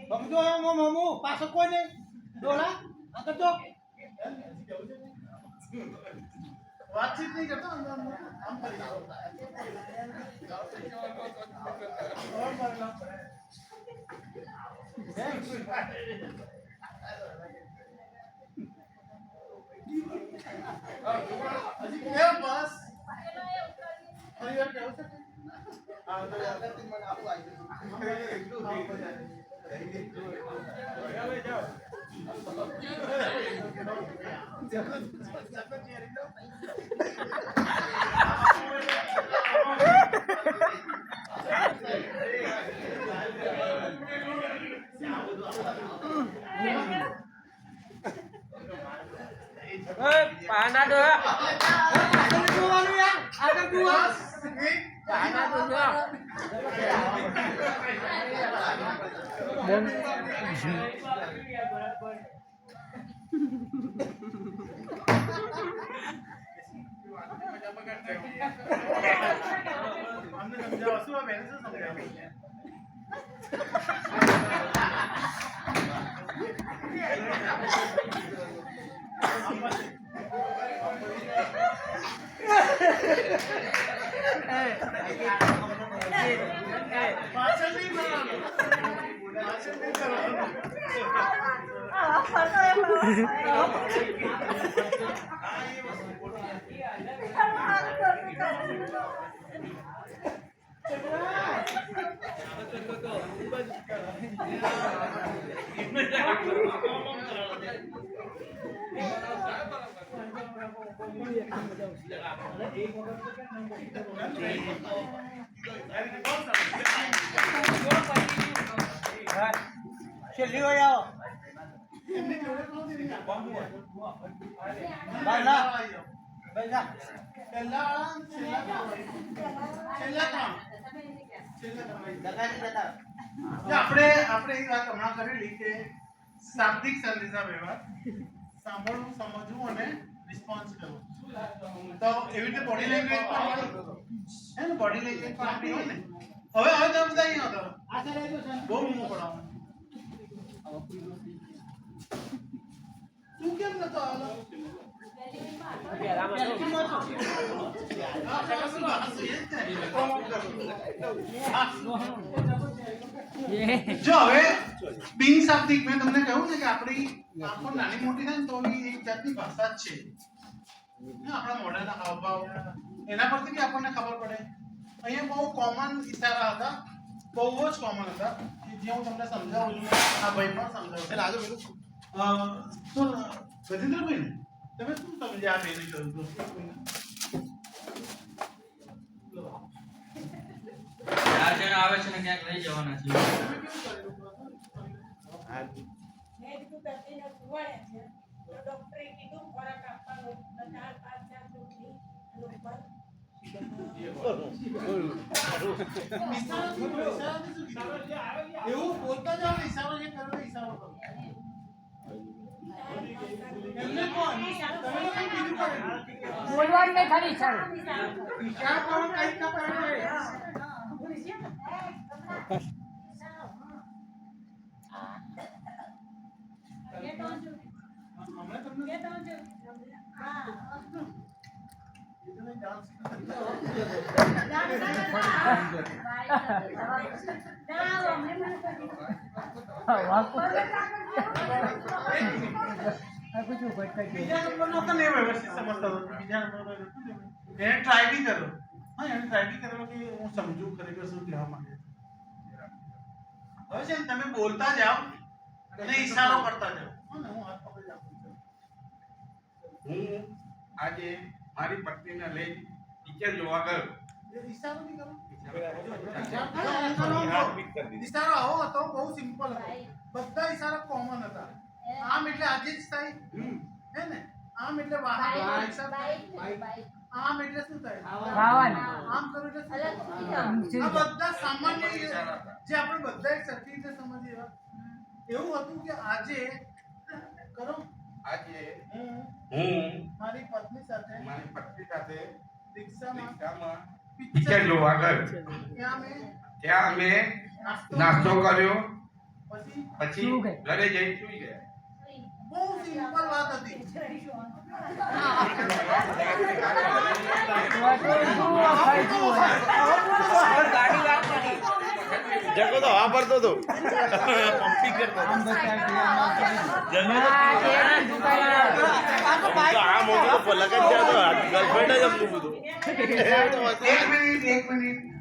સમજો મમુ પાછો કોઈ નહીં ડોલા આગળ તો વાતચીત નહીં કરતો આમ કરી હજી કેમ બસ ફરી વાર કેવું છે હા તો આગળ થી મને આવું આવી જાઓ પાના દો આગળ જોવાનું યાર આગળ જોવાનું પાના દો हमने समझाओ શું મેં શું સમજાવ્યું પાછળ નહીં કરવાનું પાછળ નહીં કરવાનું છેલ્લી હોય આવો એમની જોડે કોણ દીધી બાબુ બાલા બેજા છેલ્લા આપણે એ વાત હમણાં કરેલી કે શાબ્દિક સંદેશા વ્યવહાર સાંભળવું સમજવું અને રિસ્પોન્સ કરવો તો એવી રીતે બોડી લેંગ્વેજ પણ હે ને બોડી લેંગ્વેજ પણ આપણી હોય ને હવે તમે બધા અહીં હતો બહુ મોં પડાવો તું કેમ નતો આલો જો હવે બિન શાબ્દિક મેં તમને કહ્યું ને કે આપણી આંખો નાની મોટી થાય ને તો એક જાતની ભાષા જ છે આપણા મોઢાના હાવભાવ એના પરથી બી આપણને ખબર પડે અહીંયા બહુ કોમન ઇશારા હતા બહુ જ કોમન હતા જે હું તમને સમજાવું છું આ ભાઈ પણ સમજાવું એટલે આગળ પેલું તો ગજેન્દ્રભાઈ ને તમે શું સમજ્યા આ બેને કહ્યું તો આવે છે ને ક્યાંક લઈ જવાના છે મેં કીધું દર્દીને સુવાડે છે તો ડોક્ટરે કીધું ખોરાક આપવાનો 4-5 રોટલી એવું બોલતા જાવ ઈશારો જે કરો ઈશારો કરો એમને કોણ તમે લોકો બીજું કરો બોલવાનું નહીં ખાલી ઈશારો ઈશારો કરો કઈ ના કરે હમણાં તમને બીજા નંબરનો તો નહીં વ્યવસ્થિત સમજતા હતો બીજા નંબરનો એને ટ્રાય બી કરો હા એને ટ્રાય બી કરો કે હું સમજુ ખરેખર શું કહેવા માંગે હવે છે ને તમે બોલતા જાઓ અને ઈશારો કરતા જાઓ હું હાથ પકડી આપું હું આજે મારી પત્નીને લઈ પિક્ચર જોવા ગયો ઈશારો બી કરો ઈશારો આવો હતો બહુ સિમ્પલ હતો બધા ઈશારા કોમન હતા આમ એટલે આજે જ થાય હે ને આમ એટલે વાહન આમ એટલે શું થાય આમ કરો એટલે આ બધા સામાન્ય જે આપણે બધા એક સરખી રીતે સમજીએ એવું હતું કે આજે કરો આજે હું મારી પત્ની સાથે રિક્ષામાં રિક્ષામાં પિક્ચર જોવા ગયો ત્યાં મેં ત્યાં અમે નાસ્તો કર્યો પછી પછી શું કે? ઘરે જઈ સુઈ ગયા બહુ સિમ્પલ વાત હતી. જગો તો હા પડતો હતો પંપી કરતો હતો. તો આ મોટો લગન થયો તો ગર્લફ્રેન્ડ જ અમનું બધું એક મિનિટ